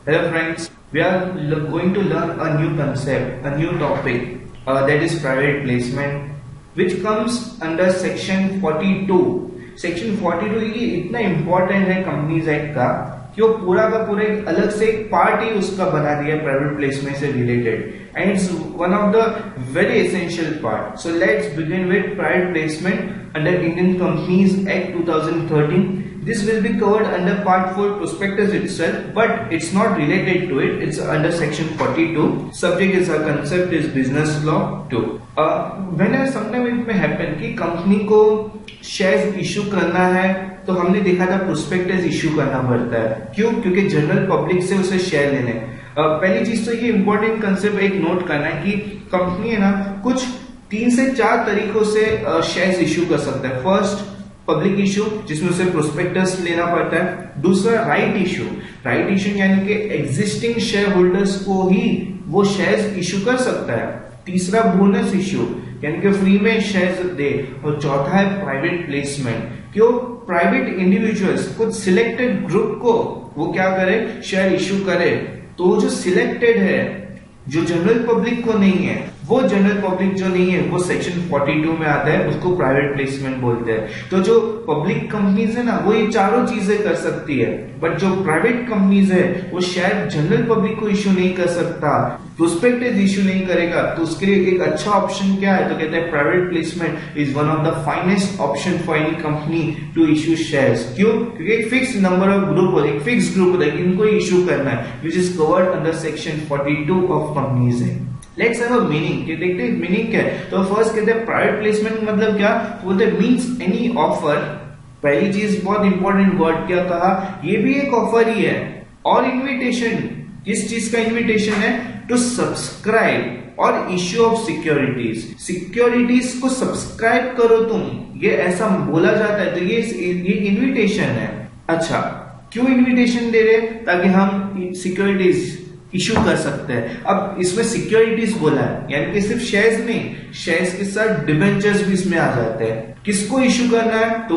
Hello friends, we are going to learn a new concept, a new topic that is private placement, which comes under section 42. Section 42 ये इतना important है companies act का कि वो पूरा का पूरा एक अलग से एक पार्ट ही उसका बना दिया प्राइवेट प्लेसमेंट से related, and it's one of the very essential part. So let's begin with private placement under Indian companies act 2013. This will be covered under part 4 prospectus itself, but it's not related to it. It's under section 42. Subject is a concept is business law too. When sometime it may happen कि company को shares issue करना है तो हमने देखा था prospectus issue करना पड़ता है. क्यों? क्योंकि जनरल पब्लिक से उसे शेयर लेने. पहली चीज तो ये इंपॉर्टेंट कंसेप्ट एक नोट करना है कि कंपनी है ना कुछ 3 से 4 तरीकों से शेयर्स इशू कर सकता है. फर्स्ट पब्लिक इशू जिसमें उसे प्रोस्पेक्टस लेना पड़ता है. दूसरा राइट इशू. राइट इशू यानी कि एग्जिस्टिंग शेयर होल्डर्स को ही वो शेयर्स इशू कर सकता है. तीसरा बोनस इशू यानी कि फ्री में शेयर्स दे. और चौथा है प्राइवेट प्लेसमेंट. क्यों? प्राइवेट इंडिविजुअल्स कुछ सिलेक्टेड ग्रुप को वो क्या करे, शेयर इशू करे. तो जो सिलेक्टेड है, जो जनरल पब्लिक को नहीं है, वो जनरल पब्लिक जो नहीं है वो सेक्शन 42 में आता है, उसको प्राइवेट प्लेसमेंट बोलते हैं. तो जो पब्लिक कंपनीज है ना वो ये चारों चीजें कर सकती है, बट जो प्राइवेट कंपनीज है वो शायद जनरल पब्लिक को इश्यू नहीं कर सकता, प्रोस्पेक्टस इश्यू नहीं करेगा. तो उसके लिए एक अच्छा ऑप्शन क्या है, तो कहते हैं private placement is one of the finest option for any company to issue shares. क्यों? क्योंकि एक फिक्स नंबर ऑफ ग्रुप, एक फिक्स ग्रुप होता है, इनको इश्यू करना है, which is covered under section 42 of companies है. Let's have a meaning. देखते हैं मीनिंग क्या है. तो फर्स्ट कहते हैं प्राइवेट प्लेसमेंट मतलब क्या बोलते हैं, मींस एनी ऑफर. पहली चीज बहुत इंपॉर्टेंट वर्ड क्या कहा, ये भी एक ऑफर ही है. और इन्विटेशन, किस चीज का इन्विटेशन है, टू सब्सक्राइब और इश्यू ऑफ सिक्योरिटीज. सिक्योरिटीज को सब्सक्राइब करो तुम, ये ऐसा बोला जाता है. तो ये इन्विटेशन है. अच्छा, क्यों इन्विटेशन दे रहे, ताकि हम सिक्योरिटीज इशू कर सकते हैं. अब इसमें सिक्योरिटीज बोला है यानी कि सिर्फ शेयर्स नहीं, शेयर्स के साथ डिबेंचर्स भी इसमें आ जाते हैं. किसको इशू करना है, तो